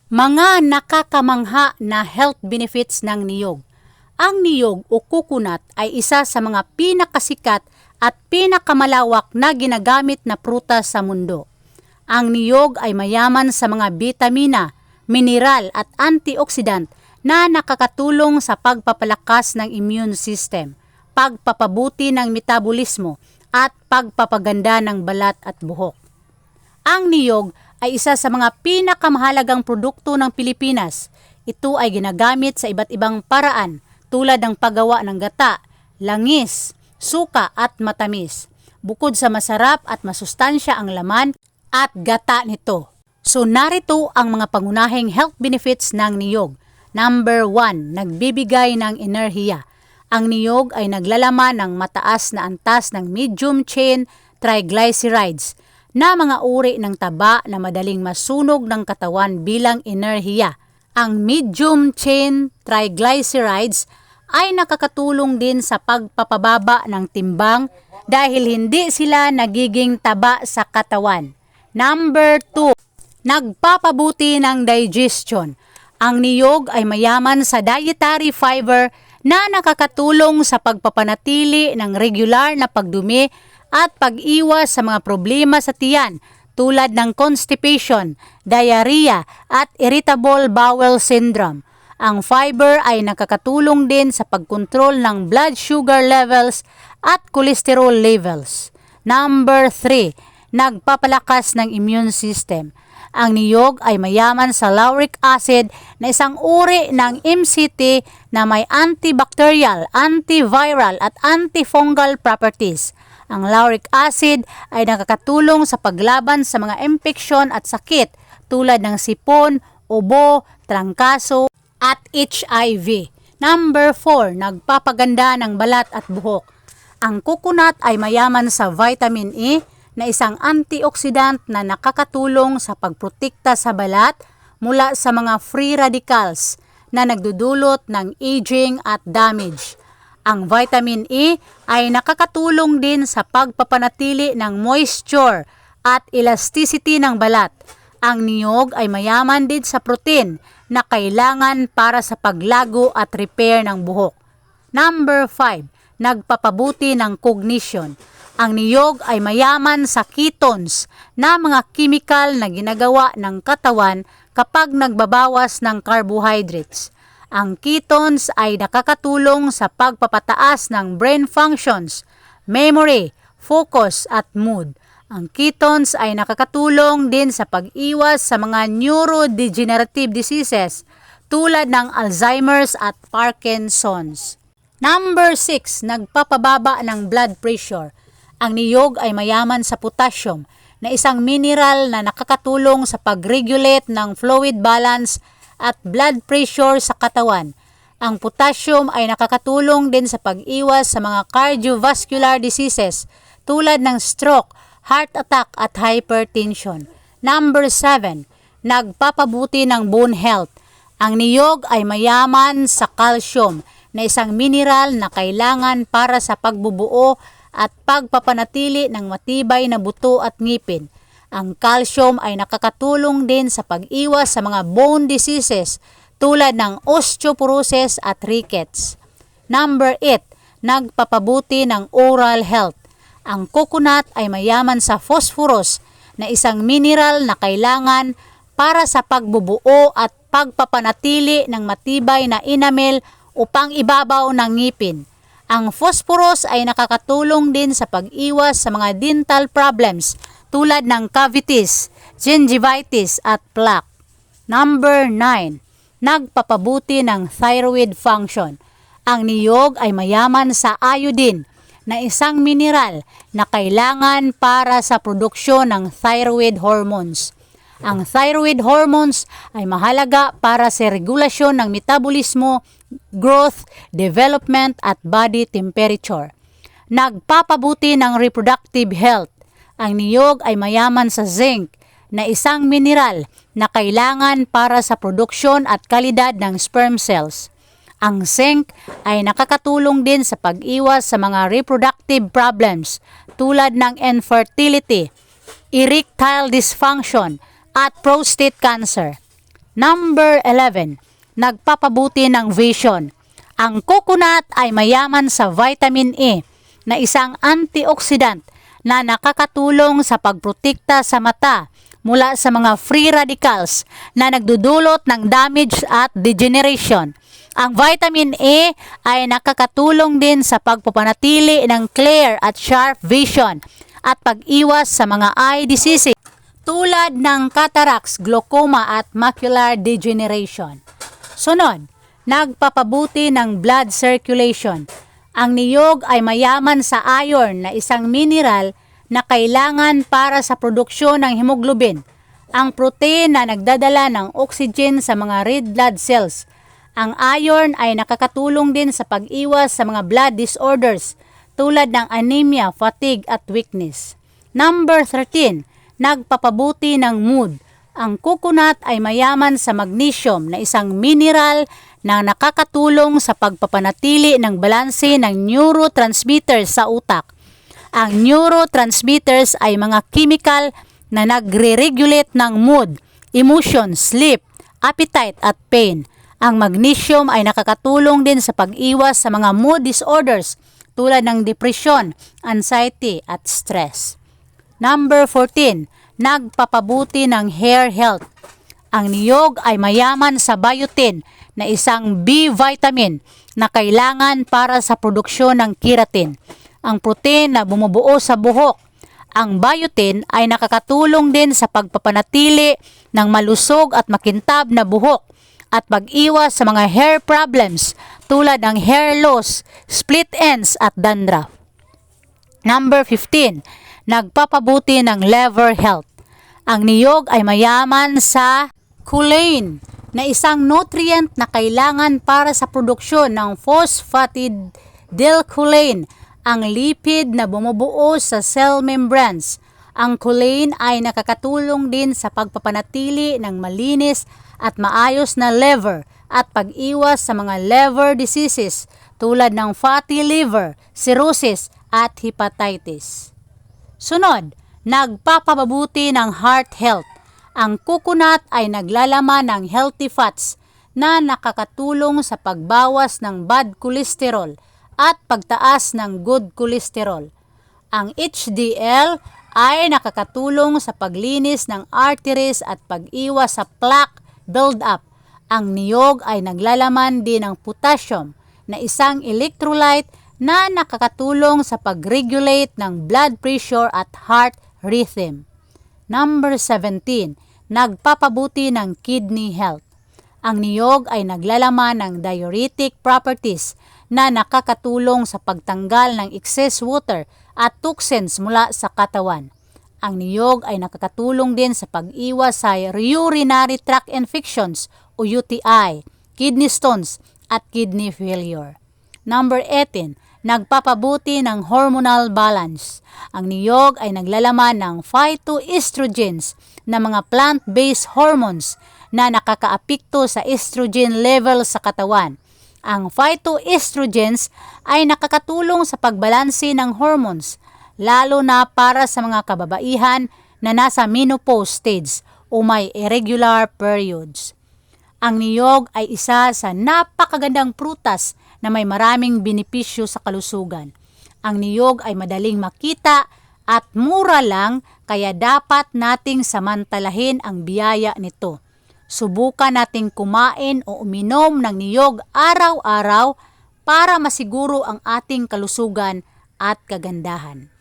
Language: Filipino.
Mga nakakamangha na health benefits ng niyog. Ang niyog o coconut ay isa sa mga pinakasikat at pinakamalawak na ginagamit na prutas sa mundo. Ang niyog ay mayaman sa mga bitamina, mineral at antioxidant na nakakatulong sa pagpapalakas ng immune system, pagpapabuti ng metabolismo at pagpapaganda ng balat at buhok. Ang niyog ay isa sa mga pinakamahalagang produkto ng Pilipinas. Ito ay ginagamit sa iba't ibang paraan tulad ng paggawa ng gata, langis, suka at matamis. Bukod sa masarap at masustansya ang laman at gata nito. So narito ang mga pangunahing health benefits ng niyog. Number 1, nagbibigay ng enerhiya. Ang niyog ay naglalaman ng mataas na antas ng medium chain triglycerides na mga uri ng taba na madaling masunog ng katawan bilang enerhiya. Ang medium chain triglycerides ay nakakatulong din sa pagpapababa ng timbang dahil hindi sila nagiging taba sa katawan. Number 2, nagpapabuti ng digestion. Ang niyog ay mayaman sa dietary fiber na nakakatulong sa pagpapanatili ng regular na pagdumi at pag-iwas sa mga problema sa tiyan tulad ng constipation, diarrhea at irritable bowel syndrome. Ang fiber ay nakakatulong din sa pagkontrol ng blood sugar levels at cholesterol levels. Number 3, nagpapalakas ng immune system. Ang niyog ay mayaman sa lauric acid na isang uri ng MCT na may antibacterial, antiviral at antifungal properties. Ang lauric acid ay nakakatulong sa paglaban sa mga impeksyon at sakit tulad ng sipon, ubo, trangkaso at HIV. Number 4, nagpapaganda ng balat at buhok. Ang coconut ay mayaman sa vitamin E na isang antioxidant na nakakatulong sa pagprotekta sa balat mula sa mga free radicals na nagdudulot ng aging at damage. Ang vitamin E ay nakakatulong din sa pagpapanatili ng moisture at elasticity ng balat. Ang niyog ay mayaman din sa protein na kailangan para sa paglago at repair ng buhok. Number 5, nagpapabuti ng cognition. Ang niyog ay mayaman sa ketones na mga chemical na ginagawa ng katawan kapag nagbabawas ng carbohydrates. Ang ketones ay nakakatulong sa pagpapataas ng brain functions, memory, focus at mood. Ang ketones ay nakakatulong din sa pag-iwas sa mga neurodegenerative diseases tulad ng Alzheimer's at Parkinson's. Number 6, nagpapababa ng blood pressure. Ang niyog ay mayaman sa potassium na isang mineral na nakakatulong sa pag-regulate ng fluid balance at blood pressure sa katawan. Ang potassium ay nakakatulong din sa pag-iwas sa mga cardiovascular diseases tulad ng stroke, heart attack at hypertension. Number 7, nagpapabuti ng bone health. Ang niyog ay mayaman sa calcium na isang mineral na kailangan para sa pagbubuo at pagpapanatili ng matibay na buto at ngipin. Ang calcium ay nakakatulong din sa pag-iwas sa mga bone diseases tulad ng osteoporosis at rickets. Number 8, nagpapabuti ng oral health. Ang coconut ay mayaman sa phosphorus na isang mineral na kailangan para sa pagbubuo at pagpapanatili ng matibay na enamel o pang-ibabaw ng ngipin. Ang phosphorus ay nakakatulong din sa pag-iwas sa mga dental problems tulad ng cavities, gingivitis at plaque. Number 9, nagpapabuti ng thyroid function. Ang niyog ay mayaman sa iodine na isang mineral na kailangan para sa produksyon ng thyroid hormones. Ang thyroid hormones ay mahalaga para sa regulasyon ng metabolismo, growth, development at body temperature. Nagpapabuti ng reproductive health. Ang niyog ay mayaman sa zinc na isang mineral na kailangan para sa produksyon at kalidad ng sperm cells. Ang zinc ay nakakatulong din sa pag-iwas sa mga reproductive problems tulad ng infertility, erectile dysfunction, at prostate cancer. Number 11, nagpapabuti ng vision. Ang coconut ay mayaman sa vitamin E na isang antioxidant na nakakatulong sa pagprotekta sa mata mula sa mga free radicals na nagdudulot ng damage at degeneration. Ang vitamin E ay nakakatulong din sa pagpapanatili ng clear at sharp vision at pag-iwas sa mga eye diseases tulad ng cataracts, glaucoma at macular degeneration. Sunod, nagpapabuti ng blood circulation. Ang niyog ay mayaman sa iron na isang mineral na kailangan para sa produksyon ng hemoglobin, ang protein na nagdadala ng oxygen sa mga red blood cells. Ang iron ay nakakatulong din sa pag-iwas sa mga blood disorders tulad ng anemia, fatigue at weakness. Number 13, nagpapabuti ng mood. Ang coconut ay mayaman sa magnesium na isang mineral na nakakatulong sa pagpapanatili ng balanse ng neurotransmitters sa utak. Ang neurotransmitters ay mga chemical na nagre-regulate ng mood, emotion, sleep, appetite at pain. Ang magnesium ay nakakatulong din sa pag-iwas sa mga mood disorders tulad ng depression, anxiety at stress. Number 14, nagpapabuti ng hair health. Ang niyog ay mayaman sa biotin na isang B vitamin na kailangan para sa produksyon ng keratin, ang protein na bumubuo sa buhok. Ang biotin ay nakakatulong din sa pagpapanatili ng malusog at makintab na buhok at pag-iwas sa mga hair problems tulad ng hair loss, split ends at dandruff. Number 15, nagpapabuti ng liver health. Ang niyog ay mayaman sa choline na isang nutrient na kailangan para sa produksyon ng phosphatidylcholine, ang lipid na bumubuo sa cell membranes. Ang choline ay nakakatulong din sa pagpapanatili ng malinis at maayos na liver at pag-iwas sa mga liver diseases tulad ng fatty liver, cirrhosis at hepatitis. Sunod, nagpapabuti ng heart health. Ang coconut ay naglalaman ng healthy fats na nakakatulong sa pagbawas ng bad cholesterol at pagtaas ng good cholesterol. Ang HDL ay nakakatulong sa paglinis ng arteries at pag-iwas sa plaque buildup. Ang niyog ay naglalaman din ng potassium na isang electrolyte na nakakatulong sa pag-regulate ng blood pressure at heart rhythm. Number 17, nagpapabuti ng kidney health. Ang niyog ay naglalaman ng diuretic properties na nakakatulong sa pagtanggal ng excess water at toxins mula sa katawan. Ang niyog ay nakakatulong din sa pag-iwas sa urinary tract infections o UTI, kidney stones at kidney failure. Number 18, nagpapabuti ng hormonal balance. Ang niyog ay naglalaman ng phytoestrogens na mga plant-based hormones na nakakaapekto sa estrogen level sa katawan. Ang phytoestrogens ay nakakatulong sa pagbalanse ng hormones, lalo na para sa mga kababaihan na nasa menopause stage o may irregular periods. Ang niyog ay isa sa napakagandang prutas na may maraming benepisyo sa kalusugan. Ang niyog ay madaling makita at mura lang, kaya dapat nating samantalahin ang biyaya nito. Subukan nating kumain o uminom ng niyog araw-araw para masiguro ang ating kalusugan at kagandahan.